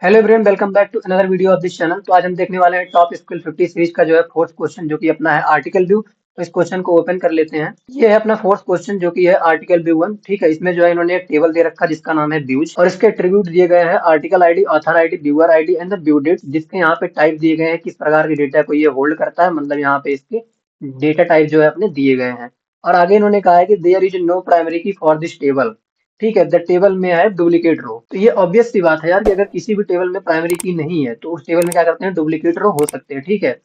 Hello everyone, welcome back to another video of this channel. तो आज हम देखने वाले हैं टॉप स्किल 50 सीरीज का जो है फोर्थ क्वेश्चन, जो कि अपना है आर्टिकल व्यू। तो इस क्वेश्चन को ओपन कर लेते हैं। ये है अपना फोर्थ क्वेश्चन, जो कि है आर्टिकल व्यू वन। ठीक है, इसमें जो है इन्होंने एक टेबल दे रखा है जिसका नाम है व्यूज, और इसके एट्रीब्यूट दिए गए हैं article ID, author ID, viewer ID and the view date, जिसके यहाँ पे टाइप दिए गए हैं किस प्रकार के डेटा को ये होल्ड करता है। मतलब यहाँ पे इसके डेटा टाइप जो है अपने दिए गए हैं। और आगे इन्होंने कहा है कि देयर इज नो प्राइमरी की फॉर दिस टेबल। ठीक है, द टेबल में है डुप्लीकेट रो। तो ये ऑब्वियस सी बात है यार कि अगर किसी भी टेबल में प्राइमरी की नहीं है तो उस टेबल में क्या करते हैं, डुप्लीकेट रो हो सकते हैं। ठीक है,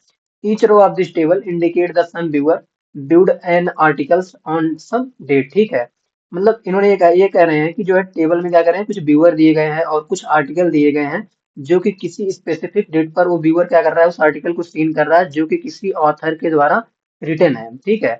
each row of this table indicate the some viewer viewed an articles on some date. ठीक है, मतलब इन्होंने ये कह रहे हैं कि जो है टेबल में क्या कर रहे हैं, कुछ व्यूअर दिए गए हैं और कुछ आर्टिकल दिए गए हैं, जो कि किसी स्पेसिफिक डेट पर वो व्यूअर क्या कर रहा है, उस आर्टिकल को सीन कर रहा है जो कि किसी ऑथर के द्वारा रिटन है। ठीक है,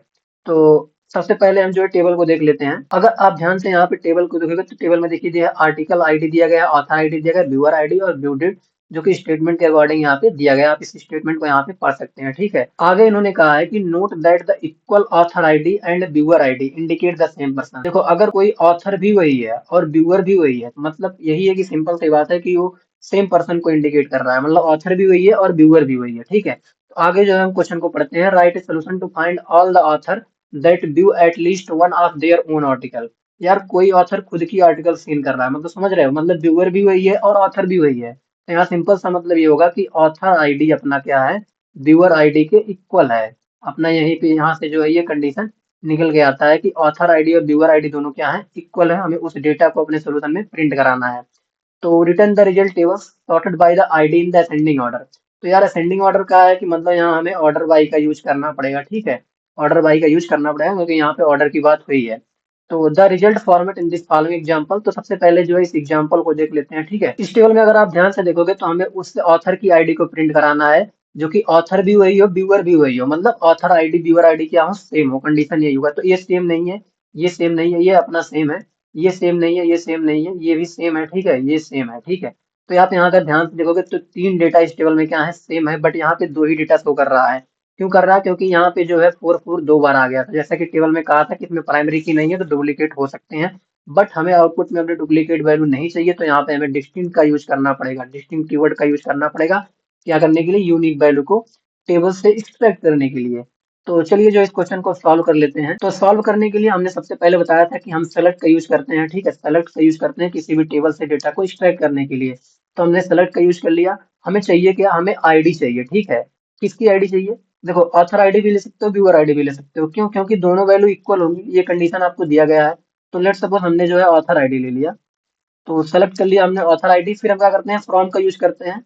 तो सबसे पहले हम जो है टेबल को देख लेते हैं। अगर आप ध्यान से यहाँ पे टेबल को देखोगे तो टेबल में देखिए दिया आर्टिकल आईडी दिया गया है, ऑथर आईडी दिया गया है, व्यूअर आईडी और व्यू डेट, जो कि स्टेटमेंट के अकॉर्डिंग यहाँ पे दिया गया है। आप इस स्टेटमेंट को यहाँ पे पढ़ सकते हैं। ठीक है, आगे इन्होंने कहा है कि note that the equal author ID and viewer ID indicate the same person. देखो, अगर कोई ऑथर भी वही है और व्यूअर भी वही है, तो मतलब यही है कि सिंपल सी बात है कि वो सेम पर्सन को इंडिकेट कर रहा है। मतलब ऑथर भी वही है और व्यूअर भी वही है। ठीक है, तो आगे जो है हम क्वेश्चन को पढ़ते हैं। Write a solution to find all the author that view at least one of their own article. यार कोई ऑथर खुद की आर्टिकल सीन कर रहा है, मतलब समझ रहे हो, मतलब व्यूअर भी वही है और ऑथर भी वही है। तो यहाँ सिंपल सा मतलब ये होगा कि ऑथर आईडी अपना क्या है, व्यूअर आईडी के इक्वल है। अपना यहीं पे यहाँ से जो है ये कंडीशन निकल के आता है कि ऑथर आईडी और व्यूअर आईडी दोनों क्या है, इक्वल है। हमें उस डेटा को अपने सोल्यूशन में प्रिंट कराना है। तो return the result tables sorted by the ID in the ascending order. तो यार असेंडिंग ऑर्डर का है कि मतलब यहाँ हमें ऑर्डर बाई का यूज करना पड़ेगा। ठीक है, ऑर्डर बाई का यूज करना पड़ेगा क्योंकि यहाँ पे ऑर्डर की बात हुई है। तो the result format in this following example. तो सबसे पहले जो है इस एग्जांपल को देख लेते हैं। ठीक है, इस टेबल में अगर आप ध्यान से देखोगे तो हमें उस ऑथर की आईडी को प्रिंट कराना है, जो कि ऑथर भी वही हो, व्यूअर भी वही हो। मतलब ऑथर आईडी व्यूअर आईडी क्या हो, सेम हो। कंडीशन यही होगा। तो ये सेम नहीं है, ये सेम नहीं है, ये अपना सेम है। ये सेम नहीं है, ये सेम नहीं है, ये भी सेम है। ठीक है, ये सेम है। ठीक है, तो आप यहाँ अगर ध्यान से देखोगे तो तीन डेटा इस टेबल में क्या है, सेम है। बट यहाँ पे दो ही डेटा शो कर रहा है। क्यों कर रहा है? क्योंकि यहाँ पे जो है फोर फोर दो बार आ गया था। जैसा कि टेबल में कहा था कि इसमें प्राइमरी की नहीं है तो डुप्लीकेट हो सकते हैं। बट हमें आउटपुट में अपने डुप्लीकेट वैल्यू नहीं चाहिए, तो यहाँ पे हमें डिस्टिंक्ट का यूज करना पड़ेगा। डिस्टिंक्ट कीवर्ड का यूज करना पड़ेगा क्या करने के लिए, यूनिक वैल्यू को टेबल से एक्सट्रैक्ट करने के लिए। तो चलिए जो इस क्वेश्चन को सॉल्व कर लेते हैं। तो सॉल्व करने के लिए हमने सबसे पहले बताया था कि हम सेलेक्ट का यूज करते हैं। ठीक है, सेलेक्ट का यूज करते हैं किसी भी टेबल से डेटा को एक्सट्रैक्ट करने के लिए। तो हमने सेलेक्ट का यूज कर लिया। हमें चाहिए क्या, हमें आईडी चाहिए। ठीक है, किसकी आईडी चाहिए? देखो, ऑथर आईडी भी ले सकते हो, व्यूअर आईडी भी ले सकते हो। क्यों? क्योंकि दोनों वैल्यू इक्वल होंगी, ये कंडीशन आपको दिया गया है। तो लेट सपोज हमने जो है ऑथर आईडी ले लिया, तो सेलेक्ट कर लिया हमने ऑथर आईडी। फिर हम क्या करते हैं, फ्रॉम का यूज करते हैं।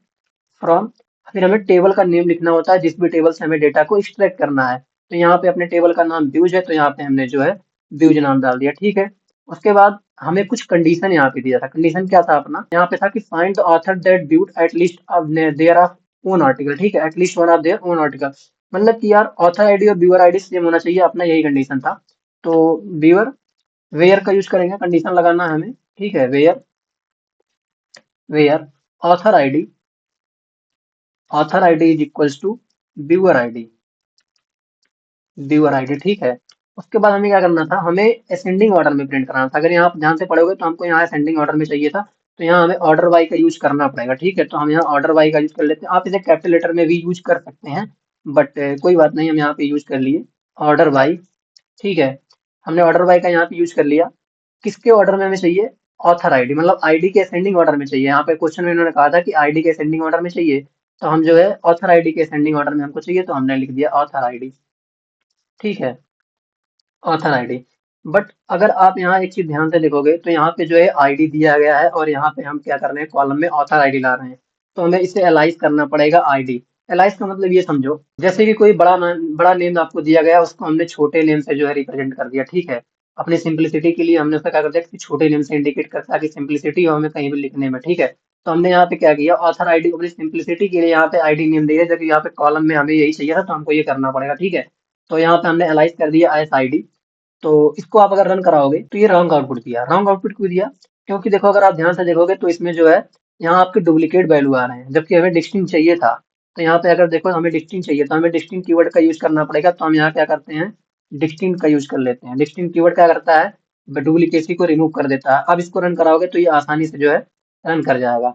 फ्रॉम, फिर हमें टेबल का नेम लिखना होता है जिस भी टेबल से हमें डेटा को एक्सट्रैक्ट करना है। तो यहाँ पे अपने टेबल का नाम व्यूज है, तो यहाँ पे हमने जो है व्यूज नाम डाल दिया। ठीक है, उसके बाद हमें कुछ कंडीशन यहाँ पे दिया था। कंडीशन क्या था अपना, यहाँ पे था कि find the author that viewed at least their of own article. ठीक है, at least one of their own article, मतलब कि यार ऑथर आईडी और व्यूअर आईडी सेम होना चाहिए, अपना यही कंडीशन था। तो व्यूअर, वेयर का यूज करेंगे, कंडीशन लगाना है हमें। ठीक है, where, where author ID, author ID is equals to viewer ID, viewer ID. ठीक है, उसके बाद हमें क्या करना था, हमें असेंडिंग ऑर्डर में प्रिंट कराना था। अगर यहाँ आप ध्यान से पढ़ोगे तो हमको यहाँ असेंडिंग ऑर्डर में चाहिए था, तो यहाँ हमें ऑर्डर बाई का यूज करना पड़ेगा। ठीक है, तो हम यहाँ ऑर्डर बाई का यूज कर लेते हैं। आप इसे कैपिटल लेटर में भी यूज कर सकते हैं, बट कोई बात नहीं, हम यहाँ पे यूज कर लिए ऑर्डर बाई। ठीक है, हमने ऑर्डर बाई का यहाँ पे यूज कर लिया। किसके ऑर्डर में हमें चाहिए, ऑथर आईडी, मतलब आईडी के असेंडिंग ऑर्डर में चाहिए। यहाँ पे क्वेश्चन में इन्होंने कहा था कि आईडी के असेंडिंग ऑर्डर में चाहिए, तो हम जो है ऑथर आईडी के असेंडिंग ऑर्डर में हमको चाहिए, तो हमने लिख दिया ऑथर आईडी। ठीक है, ऑथर आईडी। बट अगर आप यहाँ एक चीज ध्यान से देखोगे तो यहाँ पे जो है आईडी दिया गया है और यहाँ पे हम क्या कर रहे हैं, कॉलम में ऑथर आईडी ला रहे हैं। तो हमें इसे एलाइज करना पड़ेगा आईडी। एलाइज का मतलब ये समझो, जैसे कि कोई बड़ा नेम आपको दिया गया, उसको हमने छोटे नेम से जो है रिप्रेजेंट कर दिया। ठीक है, अपनी सिंप्लिसिटी के लिए हमने उसका क्या कर दिया कि छोटे नेम से इंडिकेट कर, ताकि सिंप्लिसिटी हो हमें कहीं भी लिखने में। ठीक है, तो हमने यहाँ पे क्या किया, ऑथर आईडी को अपनी सिंप्लिसिटी के लिए यहाँ पे आईडी नेम दिया, जबकि यहाँ पे कॉलम में हमें यही चाहिए था, तो हमको ये करना पड़ेगा। ठीक है, तो यहाँ पे हमने एलाइज कर दिया एस आईडी। तो इसको आप अगर रन कराओगे तो ये रॉन्ग आउटपुट दिया। रॉन्ग आउटपुट क्यों दिया? क्योंकि देखो, अगर आप ध्यान से देखोगे तो इसमें जो है यहाँ आपके डुप्लीकेट वैल्यू आ रहे हैं, जबकि हमें डिस्टिंक्ट चाहिए था। तो यहाँ पे अगर देखो हमें डिस्टिंक्ट चाहिए, तो हमें डिस्टिंक्ट कीवर्ड का यूज करना पड़ेगा। तो हम यहाँ क्या करते हैं, डिस्टिंक्ट का यूज कर लेते हैं। डिस्टिंक्ट कीवर्ड क्या करता है, डुप्लीकेसी को रिमूव कर देता है। अब इसको रन कराओगे तो ये आसानी से जो है रन कर जाएगा।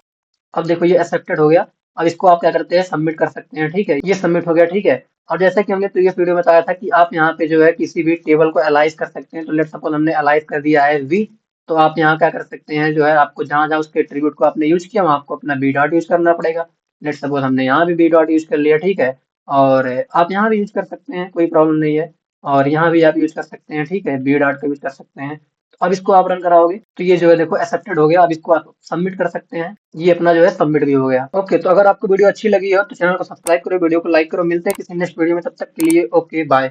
अब देखो ये एक्सेप्टेड हो गया। अब इसको आप क्या करते हैं, सबमिट कर सकते हैं। ठीक है, ये सबमिट हो गया। ठीक है, और जैसा कि हमने प्रीवियस वीडियो में बताया था कि आप यहाँ पे जो है किसी भी टेबल को एलाइज कर सकते हैं। तो लेट सपोज हमने एलाइज कर दिया है वी, तो आप यहाँ क्या कर सकते हैं, जो है आपको जहां जहां उसके एट्रीब्यूट को आपने यूज किया वहां आपको अपना बी डॉट यूज करना पड़ेगा। लेट सपोज हमने यहाँ भी बी डॉट यूज कर लिया। ठीक है, और आप यहाँ भी यूज कर सकते हैं, कोई प्रॉब्लम नहीं है। और यहाँ भी आप यूज कर सकते हैं। ठीक है, बी डॉट का यूज कर सकते हैं। तो अब इसको आप रन कराओगे तो ये जो है देखो एक्सेप्टेड हो गया। अब इसको आप सबमिट कर सकते हैं। ये अपना जो है सबमिट भी हो गया। ओके, तो अगर आपको वीडियो अच्छी लगी हो तो चैनल को सब्सक्राइब करो, वीडियो को लाइक करो। मिलते हैं किसी नेक्स्ट वीडियो में, तब तक के लिए ओके बाय।